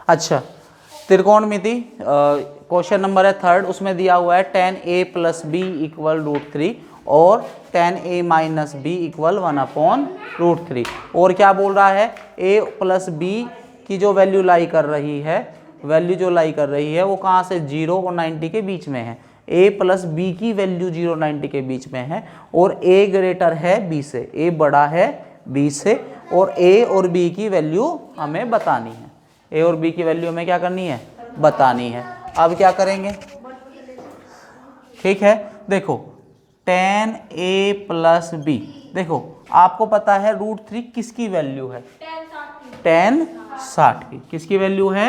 अच्छा, त्रिकोणमिति question number है 3, उसमें दिया हुआ है tan a plus B equal √3 और tan a minus B equal 1/√3। और क्या बोल रहा है, a प्लस b की जो वैल्यू लाई कर रही है वो कहाँ से 0 और 90 के बीच में है। a प्लस बी की वैल्यू 0 90 के बीच में है और a ग्रेटर है b से, a बड़ा है b से, और a और b की वैल्यू हमें बतानी है। ए और बी की वैल्यू हमें क्या करनी है, बतानी है। अब क्या करेंगे, ठीक है, देखो tan a प्लस बी, देखो आपको पता है √3 किसकी वैल्यू है, tan 60 की। किसकी वैल्यू है,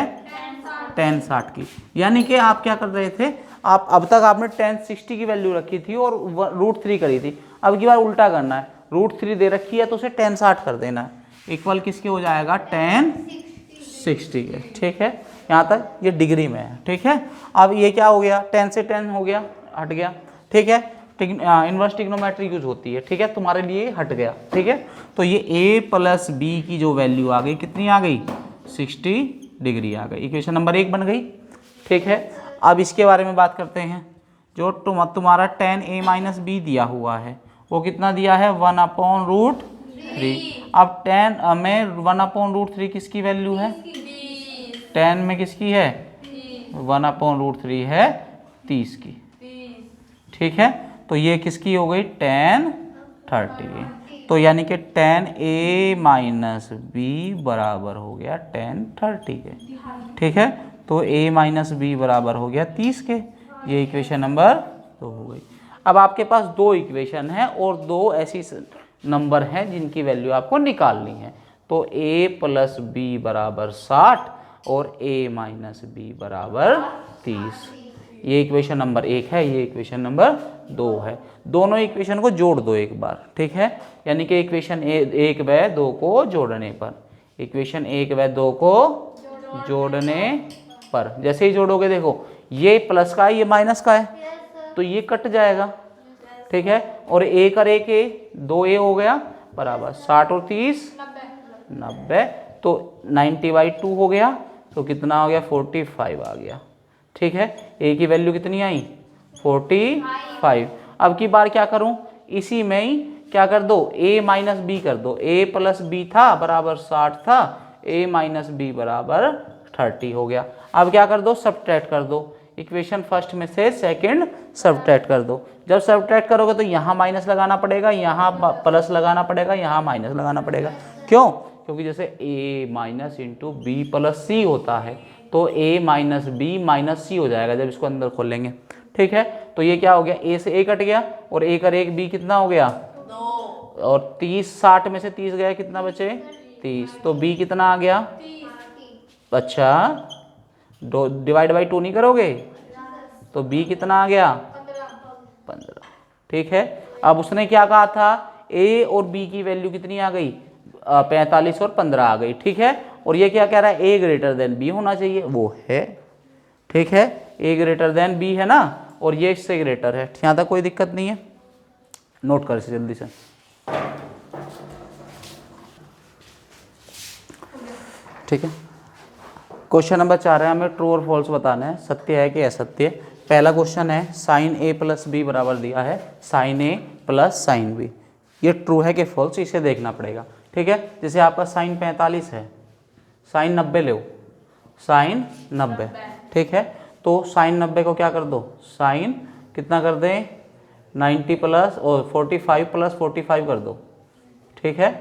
tan 60 की। यानी कि आप क्या कर रहे थे, आप अब तक आपने tan 60 की वैल्यू रखी थी और √3 करी थी। अब की बार उल्टा करना है, √3 दे रखी है तो उसे tan 60 कर देना है। इक्वल किसके हो जाएगा, tan 60 के। ठीक है, यहाँ तक ये डिग्री में है। ठीक है, अब ये क्या हो गया, 10 से 10 हो गया, हट गया। ठीक है, इनवर्स ट्रिग्नोमेट्री यूज होती है। ठीक है, तुम्हारे लिए हट गया। ठीक है, तो ये a प्लस बी की जो वैल्यू आ गई, कितनी आ गई, 60 डिग्री आ गई। इक्वेशन नंबर 1 बन गई। ठीक है, अब इसके बारे में बात करते हैं। जो तुम्हारा tan a माइनस बी दिया हुआ है वो कितना दिया है, 1/√3। अब tan में 1/√3 किसकी वैल्यू है, tan में किसकी है, 1/√3 है 30 की। ठीक है, तो ये किसकी हो गई, tan 30। तो यानी कि tan a माइनस बी बराबर हो गया tan 30 के। ठीक है, तो a माइनस बी बराबर हो गया 30 के। ये इक्वेशन नंबर 2 हो गई। अब आपके पास 2 इक्वेशन है और 2 ऐसी नंबर हैं जिनकी वैल्यू आपको निकालनी है। तो a प्लस बी बराबर 60 और a माइनस बी बराबर 30। ये इक्वेशन नंबर 1 है, ये इक्वेशन नंबर 2 है। दोनों इक्वेशन को जोड़ दो एक बार। ठीक है, यानी कि इक्वेशन 1 व 2 को जोड़ने पर, इक्वेशन 1 व 2 को जोड़ने पर जैसे ही जोड़ोगे, देखो ये प्लस का है, ये माइनस का है, तो ये कट जाएगा। ठीक है, और a कर a के 2a हो गया बराबर 60 और 30 90, तो 90/2 हो गया, तो कितना हो गया, 45 आ गया। ठीक है, a की वैल्यू कितनी आई, 45। अब की बार क्या करूं, इसी में ही क्या कर दो, a माइनस बी कर दो। a प्लस बी था बराबर 60 था, a माइनस बी बराबर 30 हो गया। अब क्या कर दो, सब्ट्रैक्ट कर दो। इक्वेशन फर्स्ट में से सेकंड सब्ट्रैक्ट कर दो। जब सब्ट्रैक्ट करोगे तो यहाँ माइनस लगाना पड़ेगा, यहाँ प्लस लगाना पड़ेगा, यहाँ माइनस लगाना पड़ेगा। क्यों, क्योंकि जैसे a minus into B plus C होता है, तो a minus B minus C हो जाएगा जब इसको अंदर खोलेंगे। ठीक है, तो ये क्या हो गया, a से a कट गया और a कर एक b कितना हो गया 2, और 30 60 में से 30 गया, कितना बचे 30, तो b कितना आ गया। अच्छा, डिवाइड बाई 2 नहीं करोगे, तो b कितना आ गया 15। ठीक है, अब उसने क्या कहा था, a और b की वैल्यू कितनी आ गई, 45 और 15 आ गई। ठीक है, और ये क्या कह रहा है, a ग्रेटर देन b होना चाहिए, वो है। ठीक है, a ग्रेटर देन b है ना, और ये इससे ग्रेटर है। यहाँ तक कोई दिक्कत नहीं है, नोट कर इसे जल्दी से। ठीक है, क्वेश्चन नंबर 4 है, हमें ट्रू और फॉल्स बताना है, सत्य है कि असत्य। पहला क्वेश्चन है, साइन a प्लस बी बराबर दिया है sine a plus sine b, ये ट्रू है कि फॉल्स, इसे देखना पड़ेगा। ठीक है, जैसे आपका साइन 45 है, साइन 90 लो, साइन 90। ठीक है, तो साइन 90 को क्या कर दो, साइन कितना कर दें 90 प्लस और 45 प्लस 45 कर दो। ठीक है,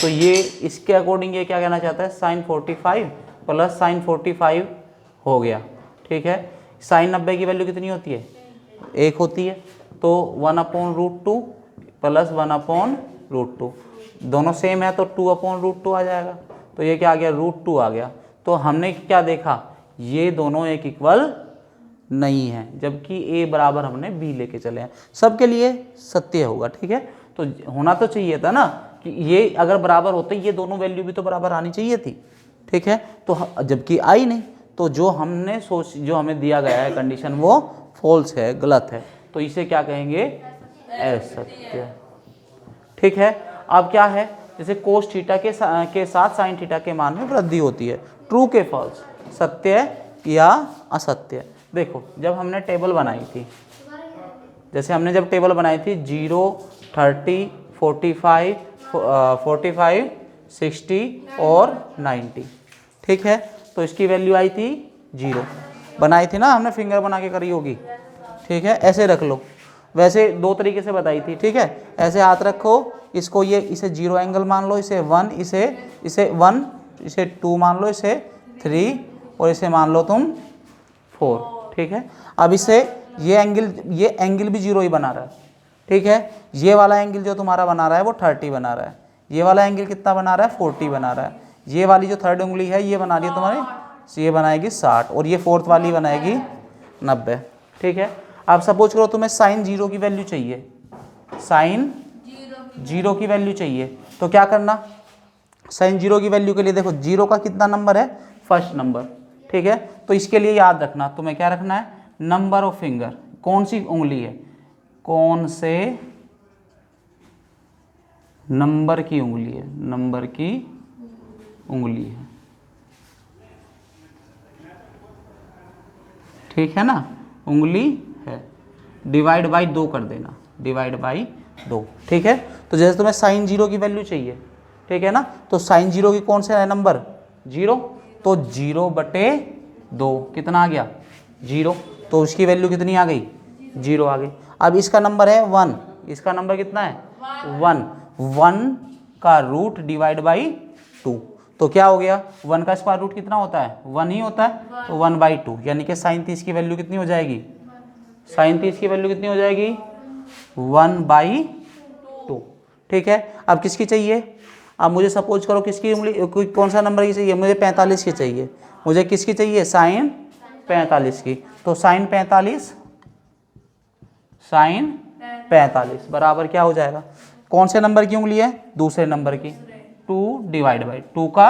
तो ये इसके अकॉर्डिंग ये क्या कहना चाहता है, साइन 45 प्लस साइन 45 हो गया। ठीक है, साइन 90 की वैल्यू कितनी होती है, 1 होती है, तो 1/√2 प्लस 1/√2, दोनों सेम है तो 2/√2 आ जाएगा। तो ये क्या आ गया, √2 आ गया। तो हमने क्या देखा, ये दोनों एक इक्वल नहीं है, जबकि a बराबर हमने b लेके चले हैं, सबके लिए सत्य होगा। ठीक है, तो होना तो चाहिए था ना कि ये अगर बराबर होते, ये दोनों वैल्यू भी तो बराबर आनी चाहिए थी। ठीक है, तो जबकि आई नहीं, तो जो हमने जो हमें दिया गया है कंडीशन वो फॉल्स है, गलत है, तो इसे क्या कहेंगे, असत्य। ठीक है, अब क्या है, जैसे कोस थीटा के साथ साइन थीटा के मान में वृद्धि होती है, ट्रू के फॉल्स, सत्य या असत्य। देखो जब हमने टेबल बनाई थी, जैसे हमने जब टेबल बनाई थी 0, 30, 45, 45, 60 और 90, ठीक है, तो इसकी वैल्यू आई थी 0। बनाई थी ना हमने, फिंगर बना के करी होगी, ठीक है। ऐसे रख लो, वैसे दो तरीके से बताई थी, ठीक है। ऐसे हाथ रखो, इसको ये इसे 0 एंगल मान लो, इसे 1, इसे 1, इसे 2 मान लो, इसे 3 और इसे मान लो तुम 4, ठीक है। अब इसे ये एंगल भी 0 ही बना रहा है, ठीक है। ये वाला एंगल जो तुम्हारा बना रहा है वो 30 बना रहा है, ये वाला एंगल कितना बना रहा है 40 बना रहा है। ये वाली जो थर्ड उंगली है ये बना रही है तुम्हारी, ये बनाएगी 60 और ये फोर्थ वाली बनाएगी 90, ठीक है। अब सपोज करो तुम्हें साइन 0 की वैल्यू चाहिए, साइन 0 की वैल्यू चाहिए, तो क्या करना, साइन 0 की वैल्यू के लिए देखो 0 का कितना नंबर है, फर्स्ट नंबर, ठीक है। तो इसके लिए याद रखना तुम्हें क्या रखना है, नंबर ऑफ फिंगर, कौन सी उंगली है, कौन से नंबर की उंगली है, नंबर की उंगली है, ठीक है ना, उंगली है। डिवाइड बाई 2 कर देना, डिवाइड बाई 2, ठीक है। तो जैसे तुम्हें साइन 0 की वैल्यू चाहिए, ठीक है ना, तो साइन 0 की कौन सा है नंबर 0, तो 0/2 कितना आ गया 0, तो उसकी वैल्यू कितनी आ गई 0 आ गई। अब इसका नंबर है 1, इसका नंबर कितना है 1 का रूट डिवाइड बाई 2, तो क्या हो गया 1 का स्क्वायर रूट कितना होता है 1 ही होता है, तो 1/2 यानी कि साइन 30 की वैल्यू कितनी हो जाएगी, साइन 30 की वैल्यू कितनी हो जाएगी 1/2, ठीक है। अब किसकी चाहिए, अब मुझे सपोज करो किसकी उंगली, कौन सा नंबर की चाहिए, मुझे 45 की चाहिए, मुझे किसकी चाहिए साइन 45 की, तो साइन 45 बराबर क्या हो जाएगा, कौन से नंबर की उंगली है, दूसरे नंबर की, 2 डिवाइड बाई 2 का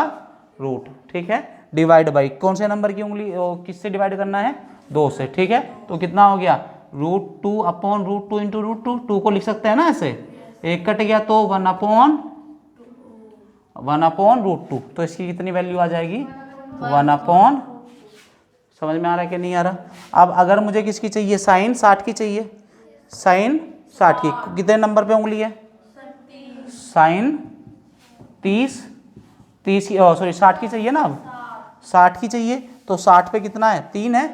रूट, ठीक है, डिवाइड बाई कौन से नंबर की उंगली, किससे डिवाइड करना है 2 से, ठीक है। तो कितना हो गया √2/√2 इंटू √2, 2 को लिख सकते हैं ना ऐसे, एक कट गया तो 1/√2, तो इसकी कितनी वैल्यू आ जाएगी 1/, समझ में आ रहा है कि नहीं आ रहा। अब अगर मुझे किसकी चाहिए, साइन 60 की चाहिए, साइन 60 की कितने नंबर पे उंगली है, साइन 30 की सॉरी 60 की चाहिए ना, अब 60 की चाहिए, तो 60 पे कितना है 3 है,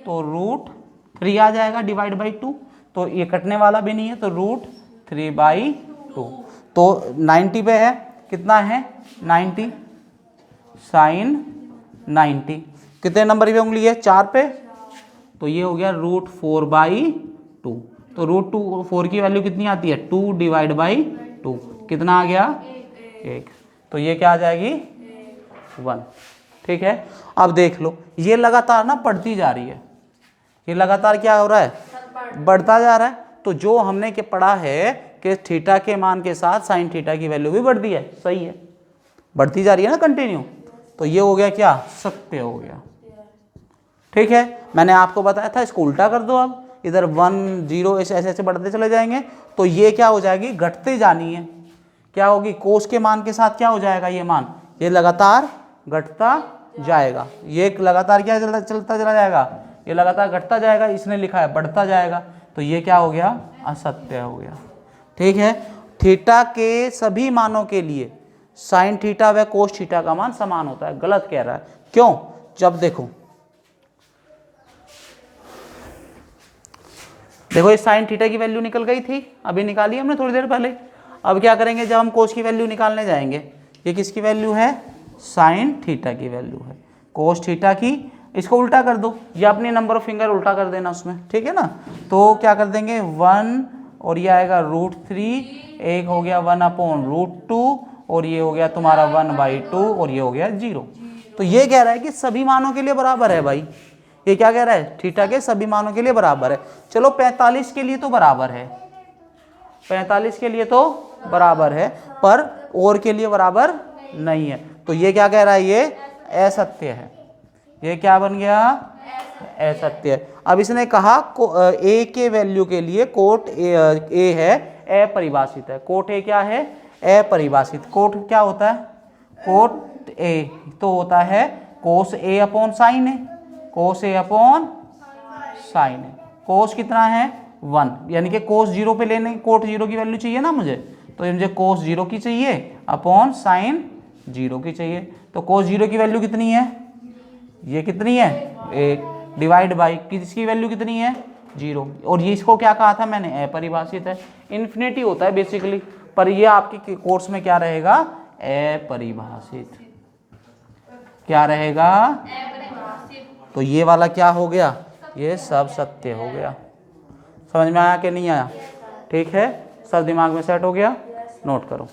तो √3 आ जाएगा डिवाइड बाई 2, तो ये कटने वाला भी नहीं है, तो √3/2, तो 90 पे है, कितना है 90, साइन 90 कितने नंबर पे उंगली है 4 पे, तो ये हो गया √4/2, तो √4 की वैल्यू कितनी आती है 2 डिवाइड बाई 2, कितना आ गया 1, तो ये क्या आ जाएगी 1, ठीक है। अब देख लो ये लगातार ना बढ़ती जा रही है, ये लगातार क्या हो रहा है बढ़ता जा रहा है, तो जो हमने के पढ़ा है कि थीटा के मान के साथ साइन थीटा की वैल्यू भी बढ़ती है, सही है, बढ़ती जा रही है ना कंटिन्यू, तो ये हो गया क्या सत्य हो गया, ठीक है। मैंने आपको बताया था इसको उल्टा कर दो, अब इधर 1 0 ऐसे ऐसे बढ़ते चले जाएंगे, तो ये क्या हो जाएगी घटते जानी है, क्या होगी कोस के मान के साथ क्या हो जाएगा ये मान, ये लगातार घटता जाएगा, ये लगातार क्या चलता चला जाएगा, ये लगातार घटता जाएगा, इसने लिखा है बढ़ता जाएगा, तो ये क्या हो गया असत्य हो गया, ठीक है। थीटा के सभी मानों के लिए साइन थीटा व कोस थीटा का मान समान होता है, गलत कह रहा है, क्यों, जब देखो ये साइन थीटा की वैल्यू निकल गई थी, अभी निकाली हमने थोड़ी देर पहले। अब क्या करेंगे, जब हम कोस की वैल्यू निकालने जाएंगे, ये किसकी वैल्यू है साइन थीटा की वैल्यू है, कोस थीटा की, इसको उल्टा कर दो, या अपनी नंबर ऑफ फिंगर उल्टा कर देना उसमें, ठीक है ना। तो क्या कर देंगे 1 और ये आएगा √3, एक हो गया 1/√2 और ये हो गया तुम्हारा 1/2 और ये हो गया 0। तो ये कह रहा है कि सभी मानों के लिए बराबर है भाई, ये क्या कह रहा है थीटा के सभी मानों के लिए बराबर है। चलो 45 के लिए तो बराबर है, 45 के लिए तो बराबर है, पर और के लिए बराबर नहीं है, तो ये क्या कह रहा है ये असत्य है, ये क्या बन गया असत्य है। अब इसने कहा ए के वैल्यू के लिए कोट ए है अपरिभाषित है, कोट ए क्या है अपरिभाषित, कोट क्या होता है कोट ए तो होता है कोस ए अपॉन साइन है, कोस ए अपॉन साइन है। कोस कितना है 1, यानी कि कोस 0 पे लेने, कोट 0 की वैल्यू चाहिए ना मुझे, तो ये मुझे कोस 0 की चाहिए अपॉन साइन 0 की चाहिए। तो कोस 0 की वैल्यू कितनी है, ये कितनी है 1, डिवाइड बाई किसकी वैल्यू कितनी है 0, और ये इसको क्या कहा था मैंने, अपरिभाषित है, इन्फिनिटी होता है बेसिकली, पर ये आपके कोर्स में क्या रहेगा, अपरिभाषित, क्या रहेगा, तो ये वाला क्या हो गया, ये सब सत्य हो गया। समझ में आया कि नहीं आया, ठीक है, सब दिमाग में सेट हो गया, नोट करो।